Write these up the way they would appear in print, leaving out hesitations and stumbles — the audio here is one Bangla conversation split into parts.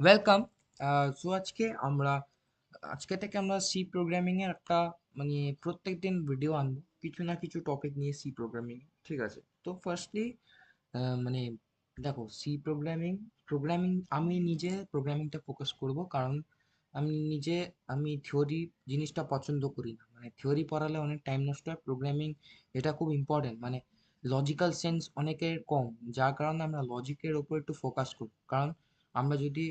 ওয়েলকাম। সো আজকে থেকে আমরা সি প্রোগ্রামিং এর একটা মানে প্রত্যেকদিন ভিডিও আনবো কিছু না কিছু টপিক নিয়ে সি প্রোগ্রামিং। ঠিক আছে, তো ফার্স্টলি মানে দেখো সি প্রোগ্রামিং প্রোগ্রামিং আমি নিজে প্রোগ্রামিংটা ফোকাস করব, কারণ আমি নিজে আমি থিওরি জিনিসটা পছন্দ করি না। মানে থিওরি পড়ালে অনেক টাইম নষ্ট হয়। প্রোগ্রামিং এটা খুব ইম্পর্টেন্ট, মানে লজিক্যাল সেন্স অনেকের কম, যার কারণে আমরা লজিকের ওপর একটু ফোকাস করি। কারণ আমরা যদি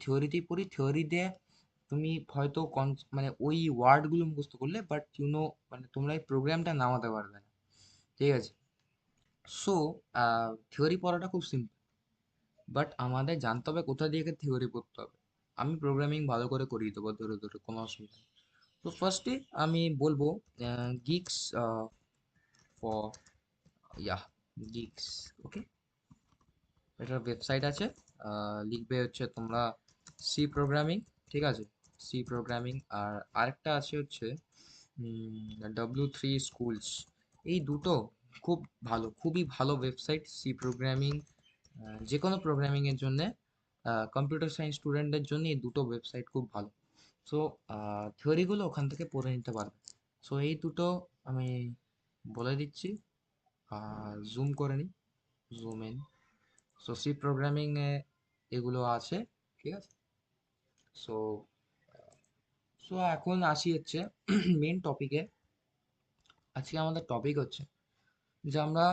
থিওরিতেই পড়ি, থিওরি দিয়ে তুমি হয়তো মানে ওই ওয়ার্ডগুলো মুখস্থ করলে, বাট মানে তোমরা এই প্রোগ্রামটা নামাতে পারবে না। ঠিক আছে, সো থিওরি পড়াটা খুব সিম্পল, বাট আমাদের জানতে হবে কোথা দিয়ে থিওরি পড়তে হবে। আমি প্রোগ্রামিং ভালো করে করিয়ে দেবো, ধরে ধরে কোনো অসুবিধা নেই। তো ফার্স্টে আমি বলবো গিগস ফর ইয়া গিগস, ওকে, এটার ওয়েবসাইট আছে। লিখবে হচ্ছে তোমরা সি প্রোগ্রামিং। ঠিক আছে, সি প্রোগ্রামিং। আর আরেকটা আছে হচ্ছে W3 স্কুলস। এই দুটো খুব ভালো, খুবই ভালো ওয়েবসাইট সি প্রোগ্রামিং, যে কোনো প্রোগ্রামিংয়ের জন্যে। কম্পিউটার সায়েন্স স্টুডেন্টদের জন্য এই দুটো ওয়েবসাইট খুব ভালো। সো থিওরিগুলো ওখান থেকে পড়ে নিতে পারবে। সো এই দুটো আমি বলে দিচ্ছি। জুম করে নিই, zoom in. So C programming এ এগুলো আছে। ঠিক আছে, সো সো এখন আসি হচ্ছে মেন টপিকে। আজকে আমাদের টপিক হচ্ছে যে আমরা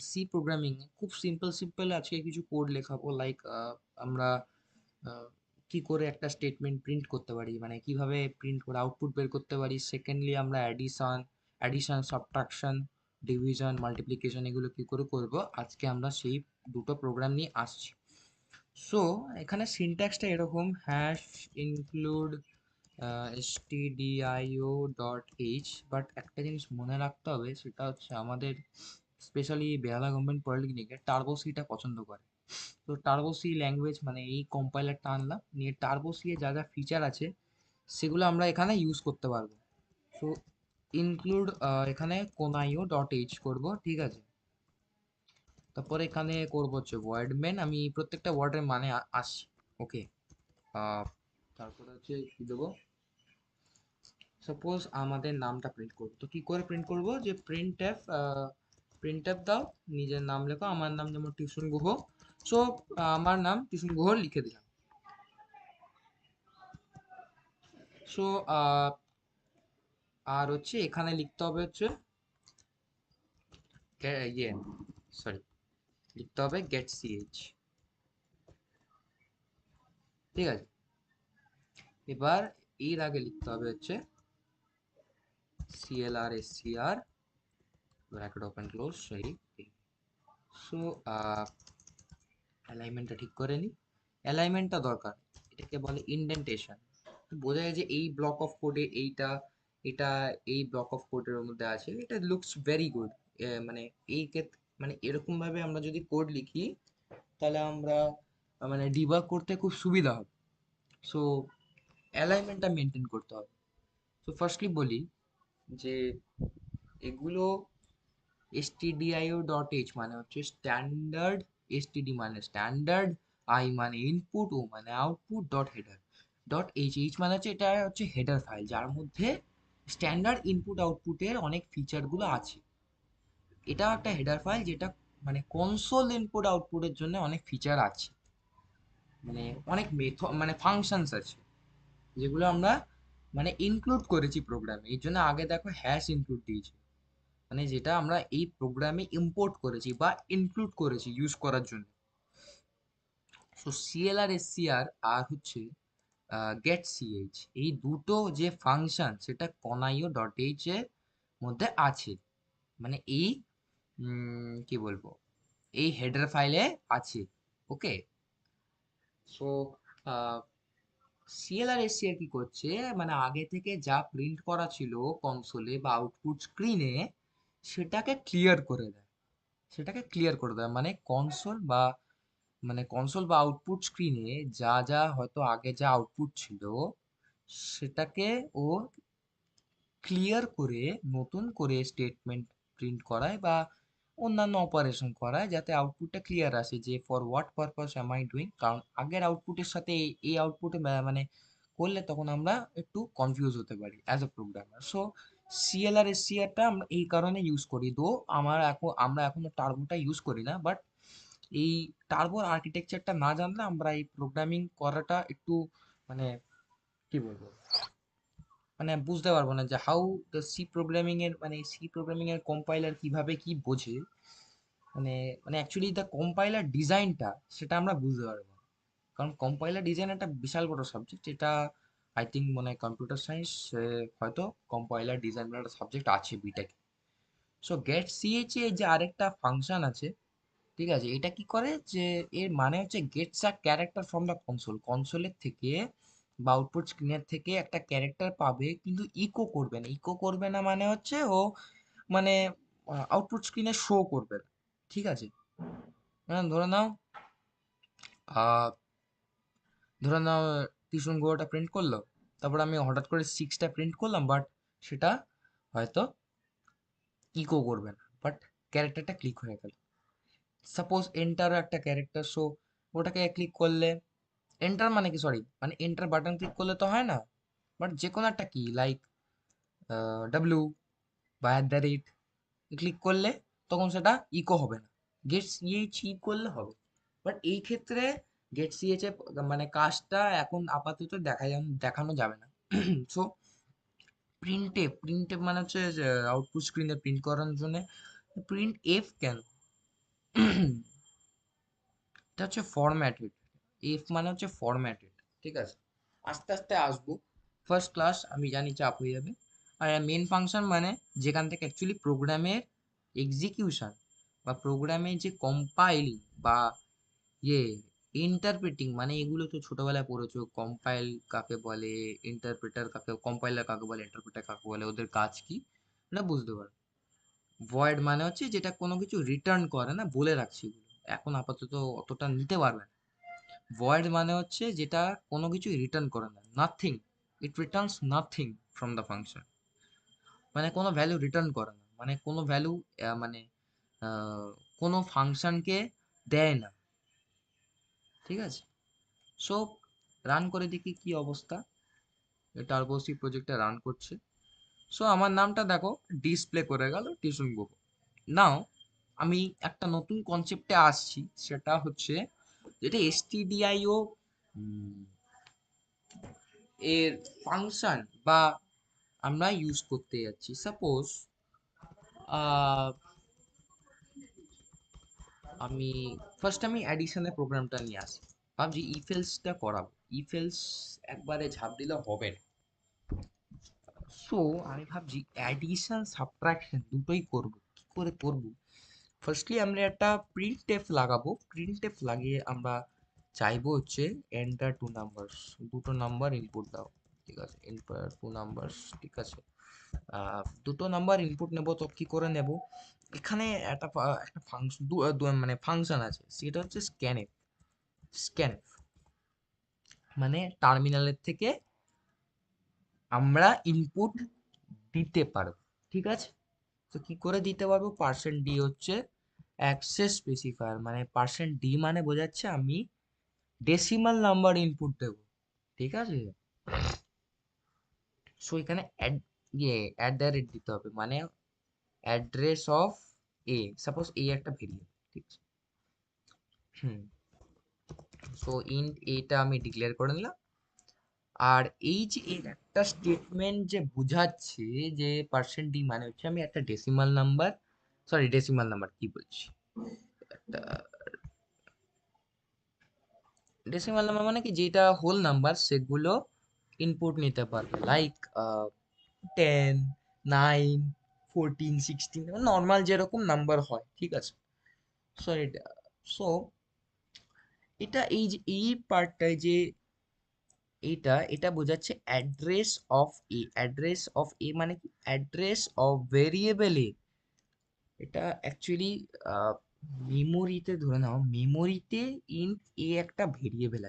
সি প্রোগ্রামিং খুব সিম্পল সিম্পল আজকে কিছু কোড লেখাবো। লাইক আমরা আহ, কি করে একটা স্টেটমেন্ট প্রিন্ট করতে পারি, মানে কিভাবে প্রিন্ট করে আউটপুট বের করতে পারি। সেকেন্ডলি আমরা অ্যাডিশন সাবট্রাকশন, ডিভিশন, মাল্টিপ্লিকেশন এগুলো কি করে করব, আজকে আমরা সেই দুটো প্রোগ্রাম নিয়ে আসছি। সো এখানে সিনট্যাক্সটা এরকম: hash include stdio dot H. But একটা জিনিস মনে রাখতে হবে, সেটা হচ্ছে আমাদের স্পেশালি বেহালা গভর্নমেন্ট পলিটেকনিকে টার্বো সিটা পছন্দ করে। তো টার্বো সি ল্যাঙ্গুয়েজ মানে এই কম্পাইলারটা আনলাম, নিয়ে টার্বো সি এর যা যা ফিচার আছে সেগুলো আমরা এখানে ইউজ করতে পারবো। সো ইনক্লুড এখানে কোনাইও ডট এইচ করবো। ঠিক আছে, তারপরে এখানে করবো হচ্ছে ওয়ার্ড মেন। আমি প্রত্যেকটা ওয়ার্ডের মানে আসছি। ওকে, তারপরে হচ্ছে কি দেবো, সাপোজ আমাদের নামটা প্রিন্ট করবো, তো কি করে প্রিন্ট করবো, যে প্রিন্ট এফ দাও, নিজের নাম লেখো। আমার নাম যেমন টিউশন গুহ। সো আমার নাম টিউশন গুহ লিখে দিলাম। সো আর হচ্ছে এখানে লিখতে হবে হচ্ছে ইয়ে, সরি, লিখতে হবে গেট সিএইচ। ঠিক আছে, এবার এর আগে লিখতে হবে হচ্ছে CLR SCR bracket open close, sorry. So অ্যালাইনমেন্টটা ঠিক করে নিই। অ্যালাইনমেন্টটা দরকার, এটাকে বলে ইন্ডেন্টেশন। বোঝা যায় যে এই ব্লক অফ কোডে এটা এই ব্লক অফ কোডের মধ্যে আছে, এটা লুকস ভেরি গুড। মানে এই ক্ষেত্রে মানে এরকম ভাবে আমরা যদি কোড লিখি, তাহলে আমরা মানে ডিবাগ করতে খুব সুবিধা হবে। সো অ্যালাইনমেন্টটা মেনটেন করতে হবে। সো ফার্স্টলি বলি যে এগুলো stdio ডট এইচ মানে হচ্ছে স্ট্যান্ডার্ড, std মানে স্ট্যান্ডার্ড, আই মানে ইনপুট, ও মানে output, dot header dot H. H মানে হচ্ছে এটা হচ্ছে হেডার ফাইল, যার মধ্যে স্ট্যান্ডার্ড ইনপুট আউটপুটের অনেক ফিচারগুলো আছে। এটা একটা হেডার ফাইল যেটা মানে কনসোল ইনপুট আউটপুটের জন্য অনেক ফিচার আছে, মানে অনেক মেথড মানে ফাংশনস আছে যেগুলো আমরা মানে ইনক্লুড করেছি প্রোগ্রামে। এই জন্য আগে দেখো হ্যাশ ইনক্লুড দিয়েছি, মানে যেটা আমরা এই প্রোগ্রামে ইম্পোর্ট করেছি বা ইনক্লুড করেছি ইউজ করার জন্য। সো সিএলআর এসসিআর আর হচ্ছে গেট সিএইচ, এই দুটো যে ফাংশন সেটা কনাইও ডট এইচ এর মধ্যে আছে। মানে এই কি বলবো, এই হেডার ফাইলে আছে। ওকে, সো সিএলআর এসসিআর কি করছে, মানে আগে থেকে যা প্রিন্ট করা ছিল কনসোলে বা আউটপুট স্ক্রিনে, সেটাকে ক্লিয়ার করে দেয়। মানে কনসোল বা আউটপুট স্ক্রিনে যা যা হয়তো আগে যা আউটপুট ছিল, সেটাকে ও ক্লিয়ার করে নতুন করে স্টেটমেন্ট প্রিন্ট করায় বা অন্যান্য অপারেশন করায় যাতে আউটপুটটা ক্লিয়ার আসে যে for what purpose am I doing. কারণ আগের আউটপুটের সাথে এই আউটপুটে মানে করলে তখন আমরা একটু কনফিউজ হতে পারি as a programmer. So CLR এসসিআরটা আমরা এই কারণে ইউজ করি। দো আমরা এখনো টার্বোটা ইউজ করি না, বাট এই টার্বোর আর্কিটেকচারটা না জানলে আমরা এই প্রোগ্রামিং করাটা একটু মানে কি বলবো, মানে বুঝতে পারবো না যে হাউ দ্য সি প্রোগ্রামিং এর কম্পাইলার কিভাবে কি বোঝে, মানে মানে অ্যাকচুয়ালি দ্য কম্পাইলার ডিজাইনটা সেটা আমরা বুঝতে পারবো না। কারণ কম্পাইলার ডিজাইন একটা বিশাল বড় সাবজেক্ট, এটা আই থিঙ্ক মনে হয় কম্পিউটার সায়েন্স হয়তো কম্পাইলার ডিজাইন বলে একটা সাবজেক্ট আছে বিটেক। সো গেট সিএইচ এ যে আরেকটা ফাংশন আছে, ঠিক আছে, এটা কি করে যে এর মানে হচ্ছে gets a character from the কনসোলের থেকে বা আউটপুট স্ক্রিনের থেকে একটা ক্যারেক্টার পাবে, কিন্তু ইকো করবে না। ইকো করবে না মানে হচ্ছে ও মানে আউটপুট স্ক্রিনে শো করবে না, ঠিক আছে। মানে আহ ধরে নাও টিউশন গোটা প্রিন্ট করলো, তারপর আমি হঠাৎ করে সিক্সটা প্রিন্ট করলাম, বাট সেটা হয়তো ইকো করবে না, বাট ক্যারেক্টারটা ক্লিক হয়ে গেল। সাপোজ এন্টারও একটা ক্যারেক্টার, সো ওটাকে ক্লিক করলে এন্টার মানে কি, সরি, মানে এন্টার বাটন ক্লিক করলে তো হয় না, বাট যে কোনো একটা কি লাইক ডাব্লিউ বা @ ক্লিক করলে তখন সেটা ইকো হবে না। গেট সিএইচ ই করলে হবে। বাট এই ক্ষেত্রে গেট সিএইচ এর মানে কাজটা এখন আপাতত দেখানো যাবে না। সো প্রিন্ট এফ মানে হচ্ছে আউটপুট স্ক্রিনে প্রিন্ট করার জন্য প্রিন্ট এফ কেন, এটা হচ্ছে ফরম্যাটেড। এফ মানে হচ্ছে ফরম্যাটেড, ঠিক আছে। আস্তে আস্তে আসবো, ফার্স্ট ক্লাস আমি জানি চাপ হয়ে যাবে। আর মেন ফাংশন মানে যেখান থেকে অ্যাকচুয়ালি প্রোগ্রামের এক্সিকিউশন বা প্রোগ্রামের যে কম্পাইলিং বা ইয়ে ইন্টারপ্রেটিং, মানে এগুলো তো ছোটবেলায় পড়েছো, কম্পাইল কাকে বলে, ইন্টারপ্রেটার কাকে, কম্পাইলার কাকে বলে, ইন্টারপ্রেটার কাকে বলে, ওদের কাজ কি, এটা বুঝতে পারো। ভয়েড মানে হচ্ছে যেটা কোনো কিছু রিটার্ন করে না, বলে রাখছি এগুলো এখন আপাতত অতটা নিতে পারবে না। ভয়েড মানে হচ্ছে যেটা কোনো কিছু রিটার্ন করে না, nothing, it Returns nothing from the function, মানে কোনো ভ্যালু রিটার্ন করে না, মানে কোনো ভ্যালু মানে কোনো ফাংশনকে দেয় না, ঠিক আছে। সো রান করে দেখি কি অবস্থা। টার্বোসি প্রজেক্টটা রান করছে। সো আমার নামটা দেখো ডিসপ্লে করে গেল টিউশন গো। নাও আমি একটা নতুন কনসেপ্টে আসছি, সেটা হচ্ছে যেটা এসটিডিআইও এর ফাংশন বা আমরা ইউজ করতে যাচ্ছি। সাপোজ আমি আমি অ্যাডিশনের প্রোগ্রামটা নিয়ে আসি, ভাবছি ইফেলসটা করাবো। ইফেলস একবারে ঝাঁপ দিলে হবে না। সো আমি ভাবছি অ্যাডিশন সাবট্রাকশন দুটোই করব। কি করে করব? ফার্স্টলি আমরা একটা প্রিন্ট এফ লাগাবো। প্রিন্ট এফ লাগিয়ে আমরা চাইবো হচ্ছে এন্টার টু নাম্বারস, দুটো নাম্বার ইনপুট দাও, ঠিক আছে, এন্টার টু নাম্বারস, ঠিক আছে। দুটো নাম্বার ইনপুট নেব, তো কি করে নেব, এখানে একটা ফাংশন মানে ফাংশন আছে, সেটা হচ্ছে স্ক্যানএফ। স্ক্যানএফ মানে টার্মিনালের থেকে আমরা ইনপুট দিতে পারবো, ঠিক আছে। তো কি করে দিতে পারবো, %d হচ্ছে অ্যাক্সেস স্পেসিফায়ার, মানে %d মানে বোঝাচ্ছে আমি ডেসিমাল নাম্বার ইনপুট দেবো, ঠিক আছে। সো এখানে @ দিতে হবে, মানে অ্যাড্রেস অফ এ, সাপোজ এ একটা ভেরিয়েবল, ঠিক আছে। হুম। সো ইন্ট এটা আমি ডিক্লেয়ার করে নিলাম। আর এই যে এর একটা স্টেটমেন্ট যে বোঝাচ্ছে যে %d মানে হচ্ছে আমি একটা decimal number, sorry decimal number কি বলছি, একটা ডেসিমাল নাম্বার মানে কি, যেটা হোল নাম্বার সেগুলো ইনপুট নিতে পারবে, লাইক 10, 9, 14, 16, নর্মাল যেরকম নাম্বার হয়, ঠিক আছে। সরি, সো এটা এই যে এই পার্টটায় যে এটা বোঝাচ্ছে address of a. Address of a মানে কি, অ্যাড্রেস অফ ভেরিয়েবল এ। এটা অ্যাকচুয়ালি মেমোরিতে, ধরে নাও মেমোরিতে ইন্ট এ একটা ভেরিয়েবল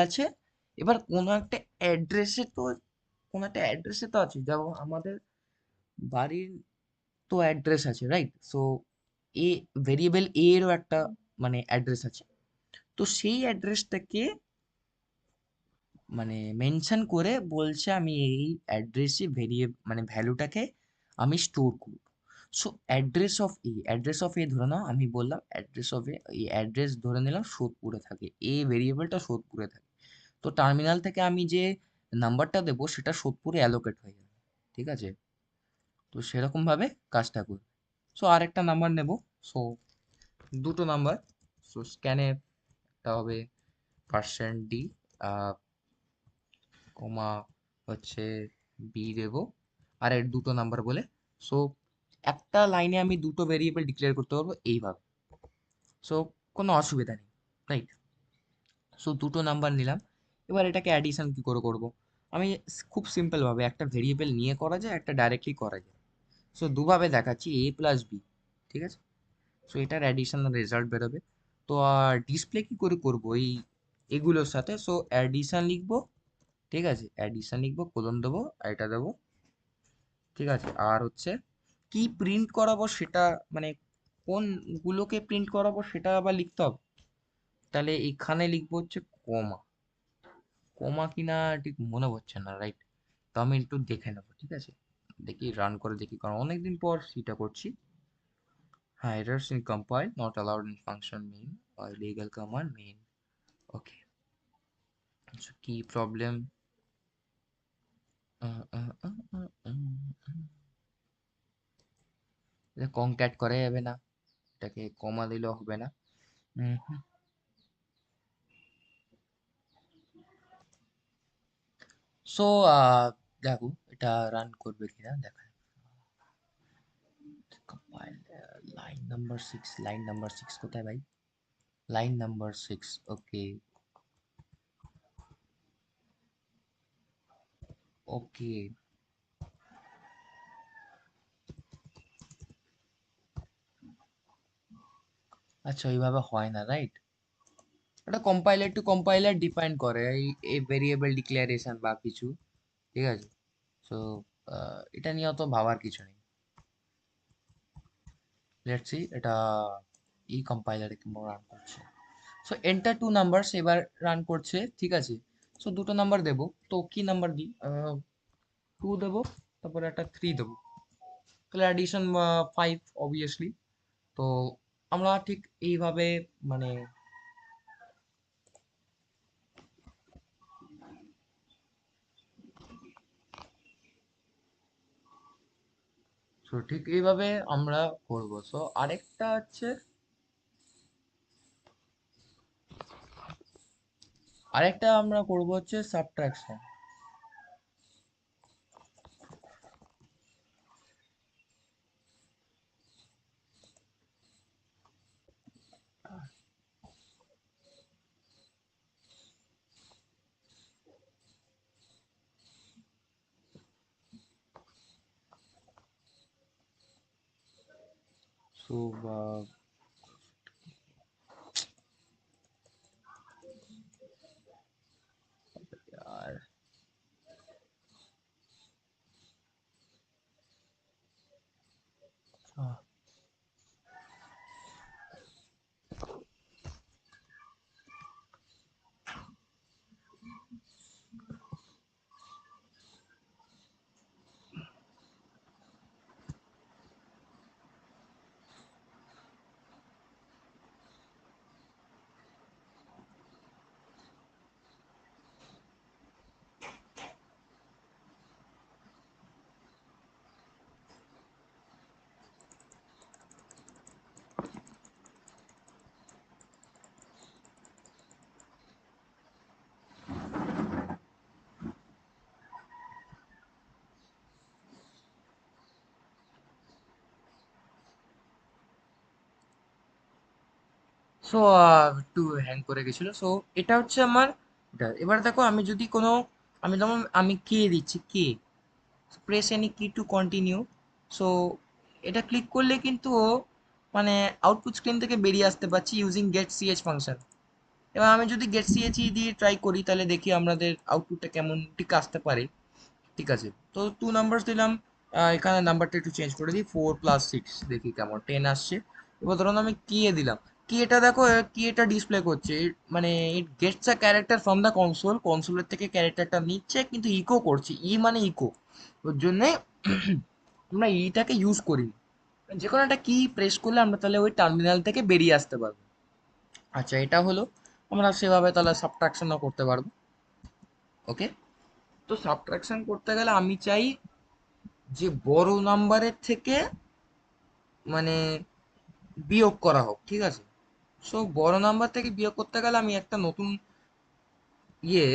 আছে, এবার কোনো একটা অ্যাড্রেসে তো আছে, যেমন আমাদের বাড়ির তো অ্যাড্রেস আছে, রাইট। সো এ ভেরিয়েবল এ এরও একটা মানে অ্যাড্রেস আছে। তো সেই অ্যাড্রেসটাকে মানে মেনশন করে বলছে আমি এই অ্যাড্রেসে মানে ভ্যালুটাকে আমি স্টোর করব। সো অ্যাড্রেস অফ এ ধরে নাও, আমি বললাম অ্যাড্রেস অফ এ, এই অ্যাড্রেস ধরে নিলাম সোদপুরে থাকে, এ ভেরিয়েবলটা সোদপুরে থাকে। তো টার্মিনাল থেকে আমি যে নাম্বারটা দেবো সেটা সোদপুরে অ্যালোকেট হয়ে যাবে। ঠিক আছে, তো সেরকম ভাবে কাজটা করবে। সো আর একটা নাম্বার নেব। সো দুটো নাম্বার। সো স্ক্যানে একটা হবে %d কমা হচ্ছে বি দেবো, আর এর দুটো নাম্বার বলে। সো একটা লাইনে আমি দুটো ভেরিয়েবল ডিক্লেয়ার করতে পারবো এইভাবে। সো কোনো অসুবিধা নেই, রাইট? সো দুটো নাম্বার নিলাম। এবার এটাকে অ্যাডিশন কি করে করব? আমি খুব সিম্পল ভাবে একটা ভেরিয়েবল নিয়ে করা যায়, একটা ডাইরেক্টলি করা যায়। সো দুভাবে দেখাচ্ছি, এ প্লাস বি। ঠিক আছে, সো এটার অ্যাডিশন রেজাল্ট বেরোবে। তো আর ডিসপ্লে কি করে করবো এই এগুলোর সাথে? সো অ্যাডিশন লিখবো, ঠিক আছে, অ্যাডিশন লিখবো, কোলন দেবো, আর এটা দেবো। ঠিক আছে, আর হচ্ছে কি প্রিন্ট করাবো সেটা, মানে কোনগুলোকে প্রিন্ট করাবো সেটা আবার লিখতে হবে। তাহলে এখানে লিখবো হচ্ছে কমা। কমা কিনা ঠিক মনে পড়ছে না, রাইট? তো আমি একটু দেখে নেবো, ঠিক আছে, দেখি রান করে দেখি, কারণ অনেকদিন পর সেটা করছি। হ্যাঁ, errors in compile not allowed in function main or legal command main. Okay, so key problem. এটা কংক্যাট করা যাবে না, এটাকে কমা দিলেও হবে না। সো দেখো এটা রান করবে কিনা দেখা। Compile line number 6, line number 6 কোথায় ভাই? লাইন নাম্বার 6, ওকে। ওকে, আচ্ছা ওইভাবে হয় না, রাইট? এটা কম্পাইলার টু কম্পাইলার ডিপেন্ড করে এই ভেরিয়েবল ডিক্লারেশন বা কিছু। ঠিক আছে, সো এটা নিয়ে অত ভাবার কিছু নেই। লেটস সি এটা এই কম্পাইলারে কি রান করছে। সো এন্টার টু নাম্বারস এবার রান করছে, ঠিক আছে। সো দুটো নাম্বার দেবো, তো কি নাম্বার দিই? 2 দেবো, তারপরে একটা 3 দেবো, তাহলে অ্যাডিশন 5 অবভিয়াসলি। তো আমরা ঠিক এইভাবে মানে, সো ঠিক এইভাবে আমরা করবো। সো আরেকটা আমরা করবো হচ্ছে সাবট্রাকশন। সো আর সো একটু হ্যাং করে গেছিল। সো এটা হচ্ছে আমার এটা। এবার দেখো আমি যদি কোনো, আমি যেমন আমি কে দিচ্ছি, কে প্রেস এনি কি টু কন্টিনিউ। সো এটা ক্লিক করলে কিন্তু ও মানে আউটপুট স্ক্রিন থেকে বেরিয়ে আসতে পারছি ইউজিং গেট সিএচ ফাংশন। এবার আমি যদি গেট সিএচ দিয়ে ট্রাই করি তাহলে দেখি আমাদের আউটপুটটা কেমন ঠিক আসতে পারে। ঠিক আছে, তো 2 নাম্বার দিলাম। এখানে নাম্বারটা একটু চেঞ্জ করে দিই, 4 + 6, দেখি কেমন 10 আসছে। এবার ধরুন আমি কি এ দিলাম, কি এটা দেখো, কি এটা ডিসপ্লে করছে, মানে it gets a character from the console, কনসোলের থেকে ক্যারেক্টারটা নিচ্ছে কিন্তু ইকো করছে, ই মানে ইকো। ওর জন্যে আমরা ইটাকে ইউজ করি। যে কোনো একটা কি প্রেস করলে আমরা তাহলে ওই টার্মিনাল থেকে বেরিয়ে আসতে পারবো। আচ্ছা, এটা হলো, আমরা সেভাবে তাহলে সাবট্রাকশনও করতে পারবো। ওকে, তো সাবট্রাকশন করতে গেলে আমি চাই যে বড় নাম্বারের থেকে মানে বিয়োগ করা হোক, ঠিক আছে। সো বড় নাম্বার থেকে বিয়োগ করতে গেলে আমি একটা নতুন ইয়ে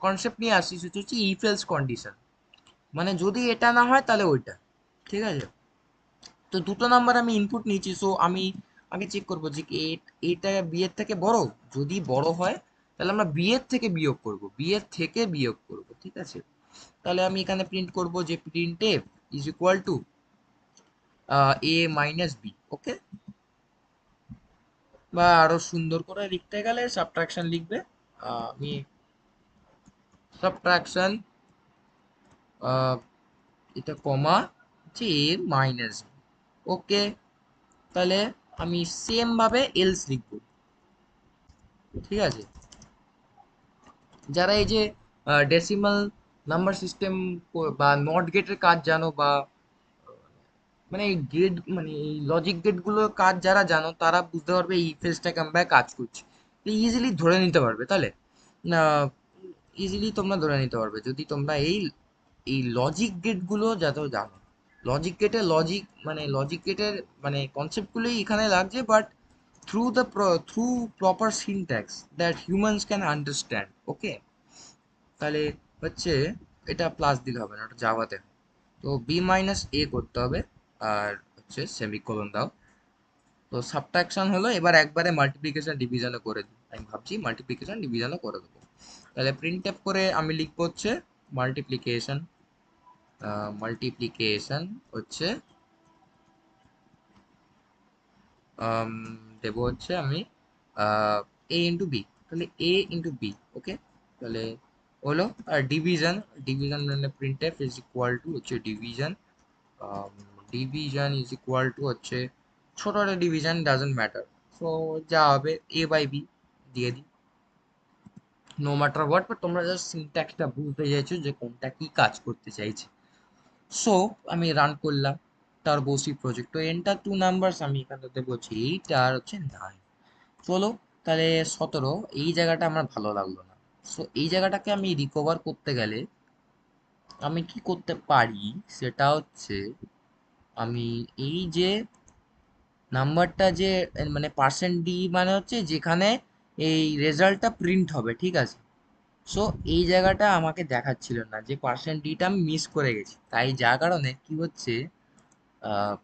কনসেপ্ট নিয়ে আসছি, সেটা হচ্ছে ইফ এলস কন্ডিশন। মানে যদি এটা না হয় তাহলে ওইটা, ঠিক আছে। তো দুটো নাম্বার আমি ইনপুট নিয়েছি, সো আমি আগে চেক করবো যে কি এটা বি এর থেকে বড়। যদি বড় হয় তাহলে আমরা বি এর থেকে বিয়োগ করব, বি এর থেকে বিয়োগ করব, ঠিক আছে। তাহলে আমি এখানে প্রিন্ট করব যে printf is equal to a minus b. Okay, বা আরো সুন্দর করে লিখতে গেলে সাবট্রাকশন লিখবে, আমি সাবট্রাকশন এটা কমা যে এ মাইনাস। ওকে, তাহলে আমি সেম ভাবে এলস লিখবো, ঠিক আছে। যারা এই যে ডেসিমাল নাম্বার সিস্টেম বা নট গেটের কাজ জানো, বা মানে এই গেট মানে এই লজিক গেট গুলোর কাজ যারা জানো, তারা বুঝতে পারবে এই ফেজটা কেমন কাজ করছে। ইজিলি ধরে নিতে পারবে তাহলে, না, ইজিলি তোমরা ধরে নিতে পারবে যদি তোমরা এই এই লজিক গেট গুলো যাতে জানো। লজিক গেটের লজিক মানে লজিক গেটের মানে কনসেপ্টগুলোই এখানে লাগছে, but through the through proper syntax that humans can understand. Okay, তাহলে হচ্ছে এটা প্লাস দিলে হবে না, ওটা জাভাতে। তো বি মাইনাস এ করতে হবে, আর হচ্ছে সেমিকোলন দাও। তো সাবট্রাকশন হলো, এবার একবারে মাল্টিপ্লিকেশন ডিভিশনও করে দিই, আমি ভাবছি মাল্টিপ্লিকেশন ডিভিশনও করে দেবো। তাহলে প্রিন্ট এফ করে আমি লিখবো হচ্ছে মাল্টিপ্লিকেশন, মাল্টিপ্লিকেশন হচ্ছে আম, দেবো হচ্ছে আমি এ ইন্টু বি, তাহলে এ ইন্টু বি। ওকে, তাহলে হলো। আর ডিভিশন, ডিভিশন মানে printf is equal to হচ্ছে division, division is equal to হচ্ছে ছোট একটা ডিভিশন ডাজন্ট ম্যাটার, সো যা হবে এ বাই বি দিয়ে দিই, নো ম্যাটার হোয়াট, বাট তোমরা জাস্ট সিনট্যাক্সটা বুঝতে চাইছো যে কোনটা কি কাজ করতে চাইছে। সো আমি রান করলাম তার বসি প্রজেক্ট, তো এন্টার টু নাম্বারস আমি এখানে বলছি এইট আর হচ্ছে নাইন। চলো, তাহলে 17, এই জায়গাটা আমার ভালো লাগলো না। সো এই জায়গাটাকে আমি রিকভার করতে গেলে আমি কি করতে পারি, সেটা হচ্ছে আমি এই যে নাম্বারটা যে মানে পার্সেন্ট ডি মানে হচ্ছে যেখানে এই রেজাল্টটা প্রিন্ট হবে, ঠিক আছে। সো এই জায়গাটা আমাকে দেখাচ্ছিল না, যে পার্সেন্ট ডিটা আমি মিস করে গেছি, তাই যার কারণে কি হচ্ছে আহ,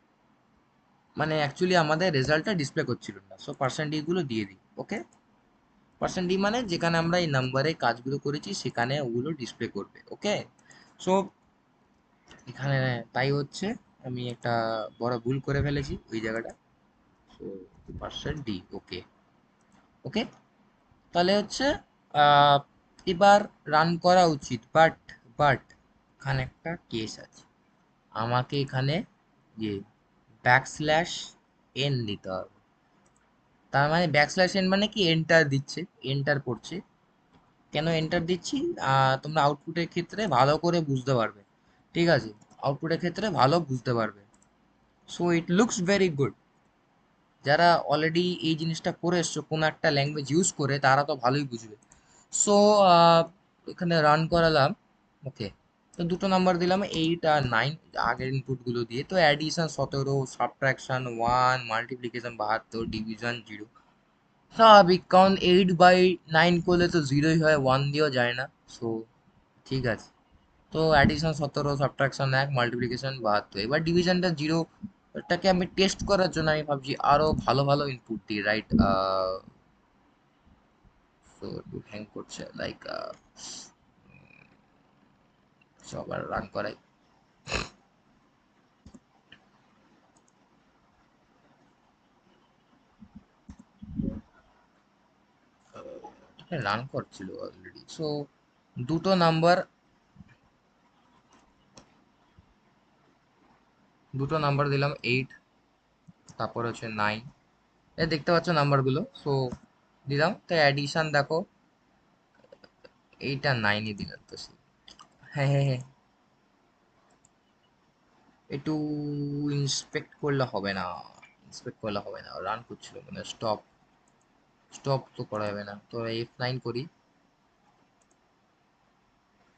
মানে অ্যাকচুয়ালি আমাদের রেজাল্টটা ডিসপ্লে করছিল না। সো পার্সেন্ট ডি গুলো দিয়ে দিই। ওকে, পার্সেন্ট ডি মানে যেখানে আমরা এই নাম্বারে কাজগুলো করেছি সেখানে ওগুলো ডিসপ্লে করবে। ওকে, সো এখানে তাই হচ্ছে আমি একটা বড় ভুল করে ফেলেছি ওই জায়গাটা। So percent d. Okay, okay, তাহলে হচ্ছে আহ, এবার রান করা উচিত, বাট এখানে একটা কেস আছে, আমাকে এখানে ইয়ে ব্যাকস্ল্যাশ এন দিতে হবে। তার মানে ব্যাকস্ল্যাশ এন মানে কি এন্টার দিচ্ছে, এন্টার করছে। কেন এন্টার দিচ্ছি তোমরা আউটপুটের ক্ষেত্রে ভালো করে বুঝতে পারবে, ঠিক আছে। আউটপুটের ক্ষেত্রে ভালো বুঝতে পারবে। So it looks very good. যারা অলরেডি এই জিনিসটা করে এসছো কোনো একটা ল্যাঙ্গুয়েজ ইউজ করে, তারা তো ভালোই বুঝবে। সো এখানে রান করালাম। ওকে, তো দুটো নাম্বার দিলাম 8 আর 9 আগের ইনপুটগুলো দিয়ে। তো অ্যাডিশন 17, সাবট্রাকশন 1, মাল্টিপ্লিকেশন 72, ডিভিশন 0। স্বাভাবিক, কারণ 8/9 করলে তো 0ই হয়, 1 দিয়েও যায় না। সো ঠিক আছে। তো অ্যাডিশন 17, সাবট্রাকশন 1, মাল্টিপ্লিকেশন 72, এবার ডিভিশনটা 0। এটাকে আমি টেস্ট করার জন্য আমি ভাবছি আরো ভালো ভালো ইনপুট দিই, রাইট। সো একটু হ্যাং করছে, লাইক সবার রান করাই, রান করছিল অলরেডি। সো দুটো নাম্বার, দুটো নাম্বার দিলাম 8 তারপর হচ্ছে 9, এ দেখতে পাচ্ছ নাম্বারগুলো। সো দিলাম, তো অ্যাডিশন দেখো, এইটা 9ই দিলাম তো হ্যাঁ হ্যাঁ হ্যাঁ, একটু ইন্সপেক্ট করলে হবে না, ইন্সপেক্ট করলে হবে না, রান করছিল মানে, স্টপ, স্টপ তো করা যাবে না, তো F9 করি,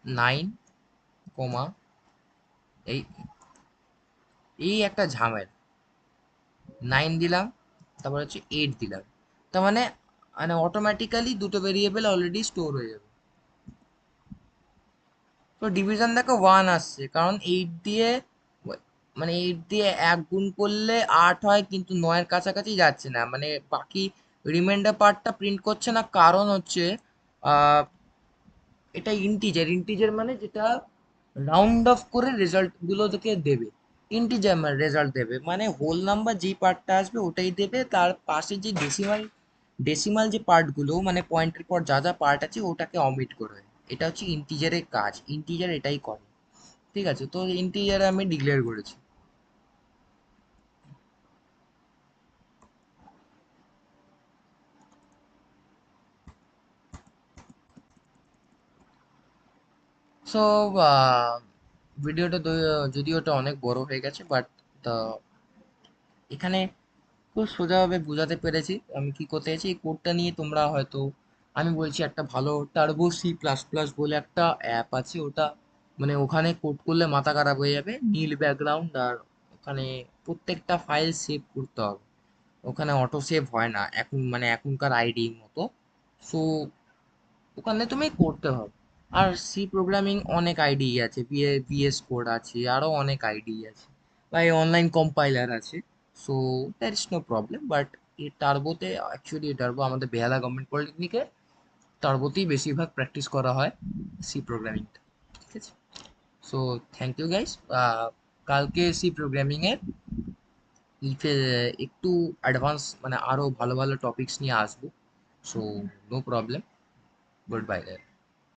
9 কমা, এই এই একটা ঝামেলা, 9 দিলাম, তারপর হচ্ছে 8 দিলাম, তার মানে মানে অটোমেটিক্যালি দুটো ভেরিয়েবল অলরেডি স্টোর হয়ে যাবে। তো ডিভিশন দেখো 1 আসছে, কারণ 8 দিয়ে, মানে 8 দিয়ে 1 গুণ করলে 8 হয়, কিন্তু 9-এর কাছাকাছি যাচ্ছে না, মানে বাকি রিমাইন্ডার পার্টটা প্রিন্ট করছে না, কারণ হচ্ছে আহ, এটা ইন্টিজার, ইন্টিজার মানে যেটা রাউন্ড অফ করে রেজাল্ট গুলো থেকে দেবে, ইন্টিজার রেজাল্ট দেবে, মানে হোল নাম্বার যেই পার্টটা আসবে ওটাই দেবে, তার পাশে যে ডেসিমাল, ডেসিমাল যে পার্টগুলো মানে পয়েন্টের পর যা যা পার্ট আছে ওটাকে অমিট করবে। এটা হচ্ছে ইন্টিজারের কাজ, ইন্টিজার এটাই করে। ঠিক আছে, তো ইন্টিজার আমি ডিক্লেয়ার করেছি। সো ভিডিওটা যদিও ওটা অনেক বড় হয়ে গেছে, বাট এখানে খুব সোজাভাবে বোঝাতে পেরেছি আমি কি করতে চাইছি। এই কোডটা নিয়ে তোমরা হয়তো, আমি বলছি একটা ভালো টার্বো C++ বলে একটা অ্যাপ আছে, ওটা মানে ওখানে কোড করলে মাথা খারাপ হয়ে যাবে, নীল ব্যাকগ্রাউন্ড, আর ওখানে প্রত্যেকটা ফাইল সেভ করতে হবে, ওখানে অটো সেভ হয় না এখন, মানে এখনকার আইডির মতো। সো ওখানে তুমি করতে হবে। আর সি প্রোগ্রামিং অনেক আইডি আছে, VS কোড আছে, আরো অনেক আইডি আছে, বা অনলাইন কম্পাইলার আছে। So there is no problem, but এই টার্বোতে অ্যাকচুয়ালি, টার্বো আমাদের বেহালা গভর্নমেন্ট পলিটেকনিকে টার্বোতেই বেশিরভাগ প্র্যাকটিস করা হয় সি প্রোগ্রামিংটা। ঠিক আছে, সো থ্যাংক ইউ গাইস। কালকে সি প্রোগ্রামিং এর ইফে একটু অ্যাডভান্স, মানে আরো ভালো ভালো টপিকস নিয়ে আসবো। So no problem, good by.